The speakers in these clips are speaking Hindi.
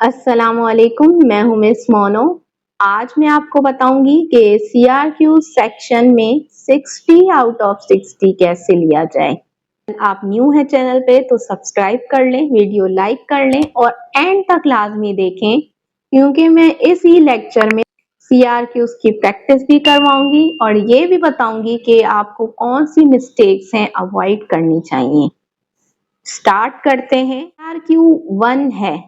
अस्सलामुअलैकुम, मैं हूँ मिस मोनो। आज मैं आपको बताऊंगी कि सीआरक्यू सेक्शन में 60 आउट ऑफ 60 कैसे लिया जाए। आप न्यू है चैनल पे तो सब्सक्राइब कर लें, वीडियो लाइक कर लें और एंड तक लाजमी देखें, क्योंकि मैं इसी लेक्चर में सीआरक्यूज की प्रैक्टिस भी करवाऊंगी और ये भी बताऊंगी कि आपको कौन सी मिस्टेक्स हैं अवॉइड करनी चाहिए। स्टार्ट करते हैं। सीआरक्यू 1 है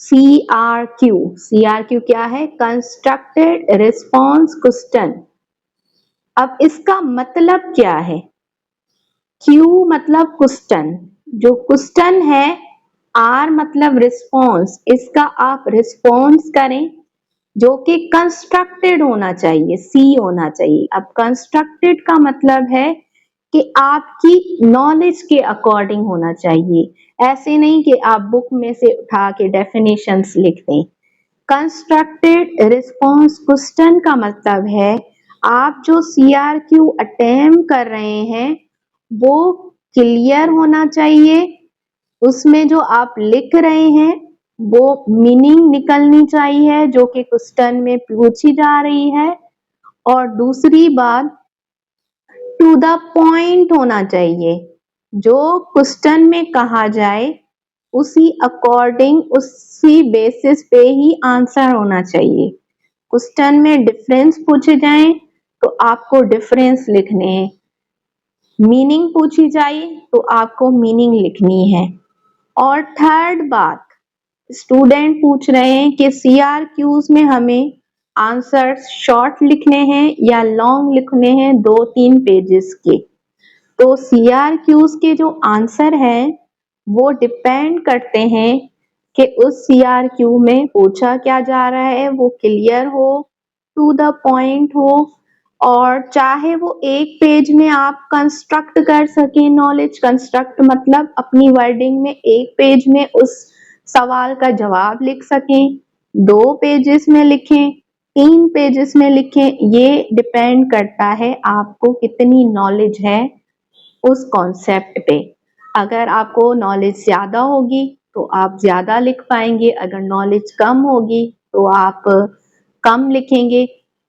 CRQ। CRQ क्या है? Constructed response question. अब इसका मतलब क्या है? Q मतलब क्वेश्चन, जो क्वेश्चन है, R मतलब रिस्पॉन्स, इसका आप रिस्पॉन्स करें जो कि कंस्ट्रक्टेड होना चाहिए, C होना चाहिए। अब कंस्ट्रक्टेड का मतलब है कि आपकी नॉलेज के अकॉर्डिंग होना चाहिए, ऐसे नहीं कि आप बुक में से उठा के डेफिनेशंस लिख दें। कंस्ट्रक्टेड रिस्पॉन्स क्वेश्चन का मतलब है आप जो CRQ अटेम्प्ट कर रहे हैं वो क्लियर होना चाहिए, उसमें जो आप लिख रहे हैं वो मीनिंग निकलनी चाहिए जो कि क्वेश्चन में पूछी जा रही है, और दूसरी बात टू द पॉइंट होना चाहिए। जो क्वेश्चन में कहा जाए उसी अकॉर्डिंग, उसी बेसिस पे ही आंसर होना चाहिए। क्वेश्चन में डिफरेंस पूछे जाएं तो आपको डिफरेंस लिखने हैं, मीनिंग पूछी जाए तो आपको मीनिंग लिखनी है। और थर्ड बात, स्टूडेंट पूछ रहे हैं कि CRQs में हमें आंसर शॉर्ट लिखने हैं या लॉन्ग लिखने हैं, 2-3 पेजेस के। तो CRQs के जो आंसर हैं वो डिपेंड करते हैं कि उस CRQ में पूछा क्या जा रहा है, वो क्लियर हो, टू द पॉइंट हो, और चाहे वो एक पेज में आप कंस्ट्रक्ट कर सकें नॉलेज। कंस्ट्रक्ट मतलब अपनी वर्डिंग में एक पेज में उस सवाल का जवाब लिख सकें, 2 पेजेस में लिखें, 3 पेजेस में लिखें, ये डिपेंड करता है आपको कितनी नॉलेज है उस कॉन्सेप्ट पे। अगर आपको नॉलेज ज्यादा होगी तो आप ज्यादा लिख पाएंगे, अगर नॉलेज कम होगी तो आप कम लिखेंगे।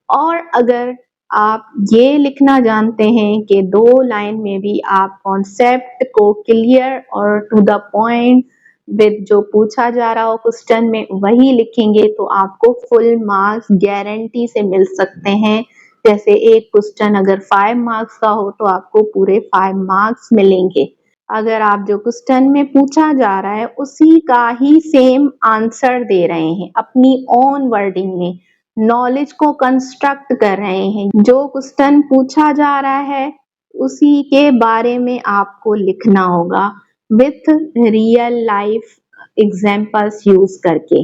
और अगर आप ये लिखना जानते हैं कि 2 लाइन में भी आप कॉन्सेप्ट को क्लियर और टू द पॉइंट विद जो पूछा जा रहा हो क्वेश्चन में वही लिखेंगे तो आपको फुल मार्क्स गारंटी से मिल सकते हैं। जैसे एक क्वेश्चन अगर 5 मार्क्स का हो तो आपको पूरे 5 मार्क्स मिलेंगे। अगर आप जो क्वेश्चन में पूछा जा रहा है उसी का ही सेम आंसर दे रहे हैं अपनी ओन वर्डिंग में, नॉलेज को कंस्ट्रक्ट कर रहे हैं, जो क्वेश्चन पूछा जा रहा है उसी के बारे में आपको लिखना होगा with real life examples use करके,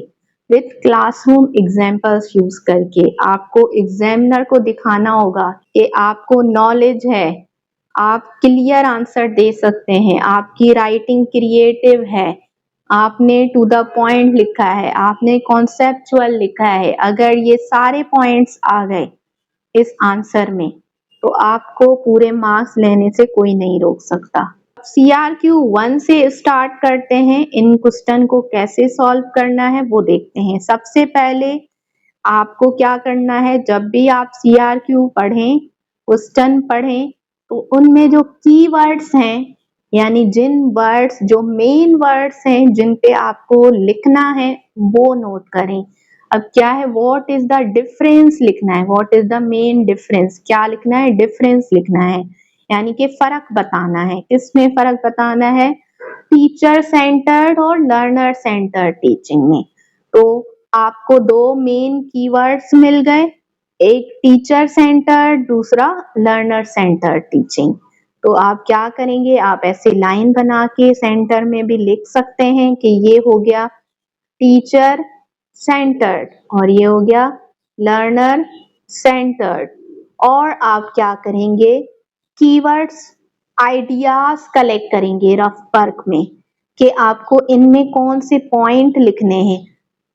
विथ क्लासरूम एग्जाम्पल्स यूज करके। आपको एग्जामिनर को दिखाना होगा कि आपको नॉलेज है, आप क्लियर आंसर दे सकते हैं, आपकी राइटिंग क्रिएटिव है, आपने टू द पॉइंट लिखा है, आपने कॉन्सेप्चुअल लिखा है। अगर ये सारे पॉइंट्स आ गए इस आंसर में तो आपको पूरे मार्क्स लेने से कोई नहीं रोक सकता। CRQ 1 से स्टार्ट करते हैं, इन क्वेश्चन को कैसे सॉल्व करना है वो देखते हैं। सबसे पहले आपको क्या करना है, जब भी आप CRQ पढ़ें, क्वेश्चन पढ़ें, तो उनमें जो कीवर्ड्स हैं, यानी जिन वर्ड्स, जो मेन वर्ड्स हैं जिन पे आपको लिखना है वो नोट करें। अब क्या है, व्हाट इज द डिफरेंस लिखना है, what is the main difference, क्या लिखना है, डिफरेंस लिखना है, यानी कि फर्क बताना है। किसमें फर्क बताना है? टीचर सेंटर्ड और लर्नर सेंटर्ड टीचिंग में। तो आपको 2 मेन कीवर्ड्स मिल गए, एक टीचर सेंटर्ड, दूसरा लर्नर सेंटर्ड टीचिंग। तो आप क्या करेंगे, आप ऐसे लाइन बना के सेंटर में भी लिख सकते हैं कि ये हो गया टीचर सेंटर्ड और ये हो गया लर्नर सेंटर्ड। और आप क्या करेंगे, कीवर्ड्स, आइडियाज कलेक्ट करेंगे रफ वर्क में कि आपको इनमें कौन से पॉइंट लिखने हैं।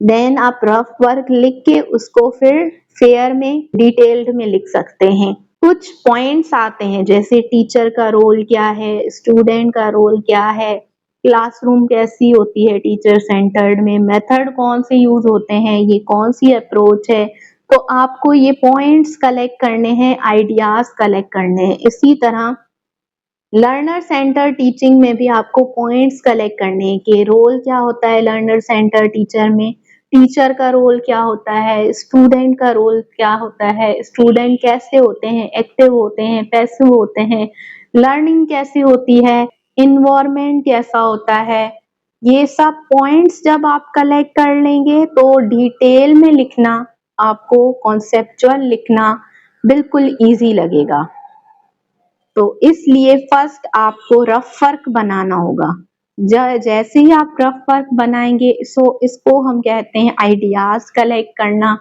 देन आप रफ वर्क लिख के उसको फिर फेयर में डिटेल्ड में लिख सकते हैं। कुछ पॉइंट्स आते हैं जैसे टीचर का रोल क्या है, स्टूडेंट का रोल क्या है, क्लासरूम कैसी होती है टीचर सेंटर्ड में, मेथड कौन से यूज होते हैं, ये कौन सी अप्रोच है। तो आपको ये पॉइंट्स कलेक्ट करने हैं, आइडियाज कलेक्ट करने हैं। इसी तरह लर्नर सेंटर टीचिंग में भी आपको पॉइंट्स कलेक्ट करने हैं कि रोल क्या होता है लर्नर सेंटर टीचर में, टीचर का रोल क्या होता है, स्टूडेंट का रोल क्या होता है, स्टूडेंट कैसे होते हैं, एक्टिव होते हैं, पैसिव होते हैं, लर्निंग कैसी होती है, इन्वायरमेंट कैसा होता है। ये सब पॉइंट्स जब आप कलेक्ट कर लेंगे तो डिटेल में लिखना, आपको कॉन्सेप्चुअल लिखना बिल्कुल इजी लगेगा। तो इसलिए फर्स्ट आपको रफ वर्क बनाना होगा। जैसे ही आप रफ वर्क बनाएंगे इसको हम कहते हैं आइडियाज कलेक्ट करना,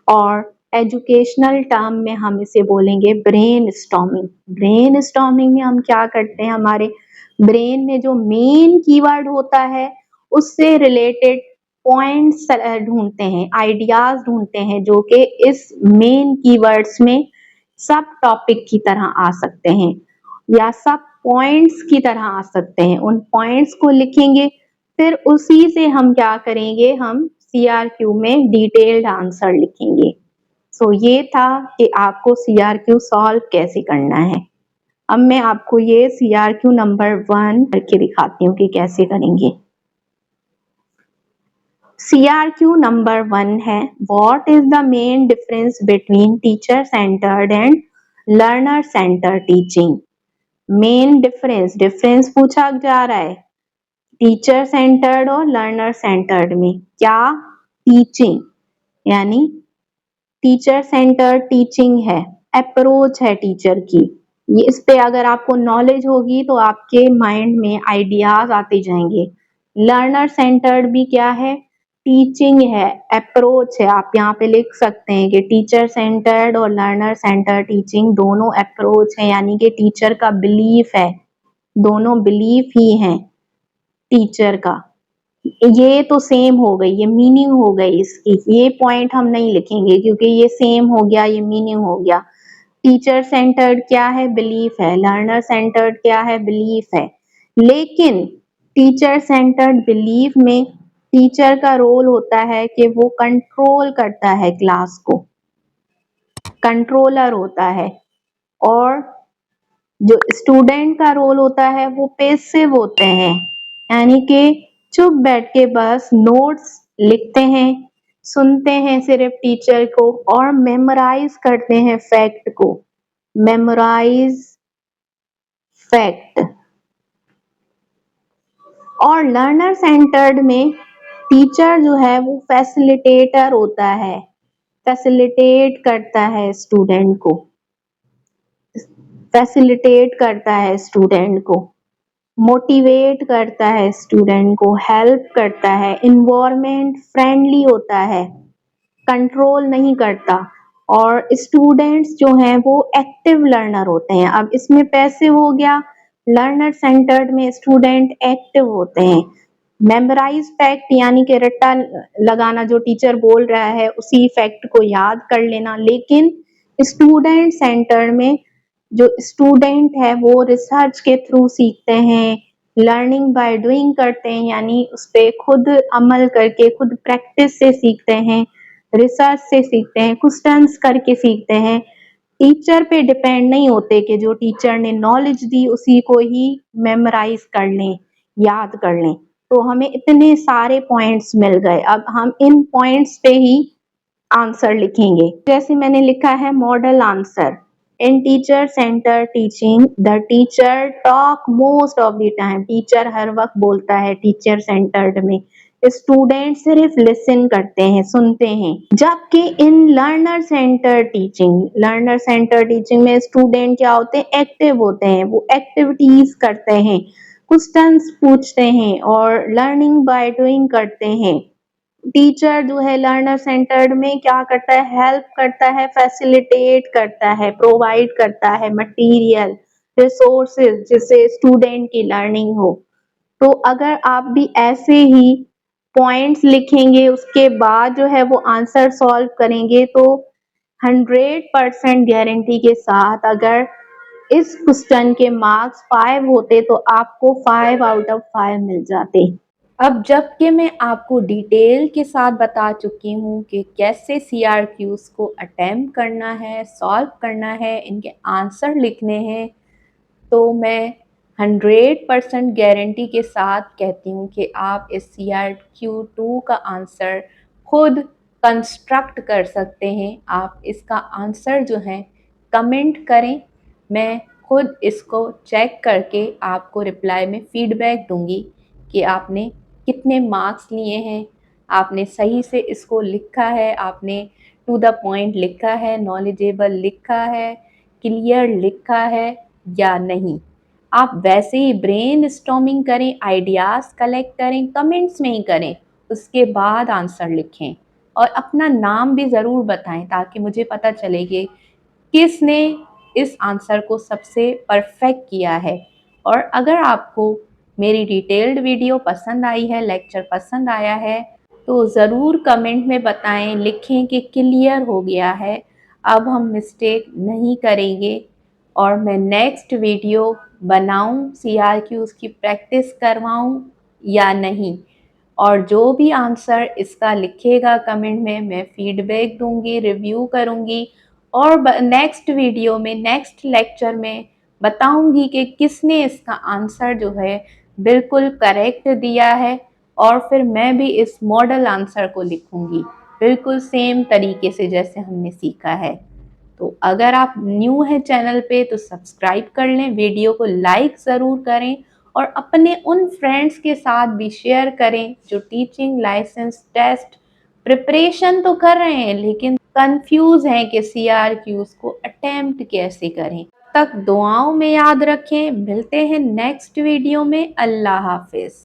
और एजुकेशनल टर्म में हम इसे बोलेंगे ब्रेन स्टॉर्मिंग। ब्रेन स्टॉर्मिंग में हम क्या करते हैं, हमारे ब्रेन में जो मेन कीवर्ड होता है उससे रिलेटेड पॉइंट्स ढूंढते हैं, आइडियाज ढूंढते हैं जो कि इस मेन कीवर्ड्स में सब टॉपिक की तरह आ सकते हैं या सब पॉइंट्स की तरह आ सकते हैं। उन पॉइंट्स को लिखेंगे, फिर उसी से हम क्या करेंगे, हम सीआरक्यू में डिटेल्ड आंसर लिखेंगे। सो ये था कि आपको सीआरक्यू सॉल्व कैसे करना है। अब मैं आपको ये सीआरक्यू नंबर 1 करके दिखाती हूँ कि कैसे करेंगे। CRQ number 1 है, what is the main difference between teacher centered and learner centered teaching। Main difference पूछा जा रहा है टीचर सेंटर्ड और लर्नर सेंटर्ड में। क्या? टीचिंग, यानी टीचर सेंटर्ड टीचिंग है, अप्रोच है टीचर की। ये इस पे अगर आपको नॉलेज होगी तो आपके माइंड में आइडियाज आते जाएंगे। लर्नर सेंटर्ड भी क्या है? टीचिंग है, अप्रोच है। आप यहाँ पे लिख सकते हैं कि टीचर सेंटर्ड और लर्नर सेंटर्ड टीचिंग दोनों अप्रोच है, यानी कि टीचर का बिलीफ है, दोनों बिलीफ ही है टीचर का। ये तो सेम हो गई, ये मीनिंग हो गई इसकी, ये पॉइंट हम नहीं लिखेंगे क्योंकि ये सेम हो गया, ये मीनिंग हो गया। टीचर सेंटर्ड क्या है? बिलीफ है। लर्नर सेंटर्ड क्या है? बिलीफ है। लेकिन टीचर सेंटर्ड बिलीफ में टीचर का रोल होता है कि वो कंट्रोल करता है क्लास को, कंट्रोलर होता है, और जो स्टूडेंट का रोल होता है वो पैसिव होते हैं, यानी कि चुप बैठ के बस नोट्स लिखते हैं, सुनते हैं सिर्फ टीचर को और मेमोराइज करते हैं फैक्ट को, मेमोराइज फैक्ट। और लर्नर सेंटर्ड में टीचर जो है वो फैसिलिटेटर होता है, फैसिलिटेट करता है स्टूडेंट को, फैसिलिटेट करता है स्टूडेंट को, मोटिवेट करता है स्टूडेंट को, हेल्प करता है, इन्वायरमेंट फ्रेंडली होता है, कंट्रोल नहीं करता। और स्टूडेंट्स जो हैं वो एक्टिव लर्नर होते हैं। अब इसमें पैसिव हो गया, लर्नर सेंटर्ड में स्टूडेंट एक्टिव होते हैं। मेमोराइज फैक्ट यानी कि रट्टा लगाना, जो टीचर बोल रहा है उसी फैक्ट को याद कर लेना। लेकिन स्टूडेंट सेंटर में जो स्टूडेंट है वो रिसर्च के थ्रू सीखते हैं, लर्निंग बाय डूइंग करते हैं, यानी उस पर खुद अमल करके, खुद प्रैक्टिस से सीखते हैं, रिसर्च से सीखते हैं, क्वेश्चंस करके सीखते हैं। टीचर पे डिपेंड नहीं होते कि जो टीचर ने नॉलेज दी उसी को ही मेमोराइज कर लें, याद कर लें। तो हमें इतने सारे पॉइंट्स मिल गए, अब हम इन पॉइंट्स पे ही आंसर लिखेंगे। जैसे मैंने लिखा है model answer, in teacher center teaching the teacher talk most of the time. Teacher हर वक्त बोलता है टीचर सेंटर्ड में, स्टूडेंट सिर्फ लिसन करते हैं, सुनते हैं। जबकि in learner center teaching, learner center teaching में स्टूडेंट क्या होते हैं? एक्टिव होते हैं, वो एक्टिविटीज करते हैं, क्वेश्चंस पूछते हैं और लर्निंग बाय डूइंग करते हैं। टीचर जो है लर्नर सेंटर्ड में क्या करता है? हेल्प करता है, फैसिलिटेट करता है, प्रोवाइड करता है मटेरियल, रिसोर्सेज जिससे स्टूडेंट की लर्निंग हो। तो अगर आप भी ऐसे ही पॉइंट्स लिखेंगे उसके बाद जो है वो आंसर सॉल्व करेंगे तो 100% गारंटी के साथ, अगर इस क्वेश्चन के मार्क्स 5 होते तो आपको 5 आउट ऑफ 5 मिल जाते। अब जबकि मैं आपको डिटेल के साथ बता चुकी हूँ कि कैसे CRQs को अटेम्प्ट करना है, सॉल्व करना है, इनके आंसर लिखने हैं, तो मैं 100% गारंटी के साथ कहती हूँ कि आप इस CRQ2 का आंसर खुद कंस्ट्रक्ट कर सकते हैं। आप इसका आंसर जो है कमेंट करें, मैं खुद इसको चेक करके आपको रिप्लाई में फीडबैक दूंगी कि आपने कितने मार्क्स लिए हैं, आपने सही से इसको लिखा है, आपने टू द पॉइंट लिखा है, नॉलेजेबल लिखा है, क्लियर लिखा है या नहीं। आप वैसे ही ब्रेन स्टॉर्मिंग करें, आइडियाज़ कलेक्ट करें, कमेंट्स में ही करें, उसके बाद आंसर लिखें और अपना नाम भी ज़रूर बताएं ताकि मुझे पता चले कि किसने इस आंसर को सबसे परफेक्ट किया है। और अगर आपको मेरी डिटेल्ड वीडियो पसंद आई है, लेक्चर पसंद आया है, तो ज़रूर कमेंट में बताएं, लिखें कि क्लियर हो गया है, अब हम मिस्टेक नहीं करेंगे और मैं नेक्स्ट वीडियो बनाऊं, CRQs की प्रैक्टिस करवाऊं या नहीं। और जो भी आंसर इसका लिखेगा कमेंट में, मैं फीडबैक दूंगी, रिव्यू करूंगी और नेक्स्ट वीडियो में, नेक्स्ट लेक्चर में बताऊंगी कि किसने इसका आंसर जो है बिल्कुल करेक्ट दिया है और फिर मैं भी इस मॉडल आंसर को लिखूंगी बिल्कुल सेम तरीके से जैसे हमने सीखा है। तो अगर आप न्यू हैं चैनल पे तो सब्सक्राइब कर लें, वीडियो को लाइक ज़रूर करें और अपने उन फ्रेंड्स के साथ भी शेयर करें जो टीचिंग लाइसेंस टेस्ट प्रिपरेशन तो कर रहे हैं लेकिन कंफ्यूज हैं कि CRQs को अटेम्प्ट कैसे करें। तब तक दुआओं में याद रखें, मिलते हैं नेक्स्ट वीडियो में। अल्लाह हाफिज़।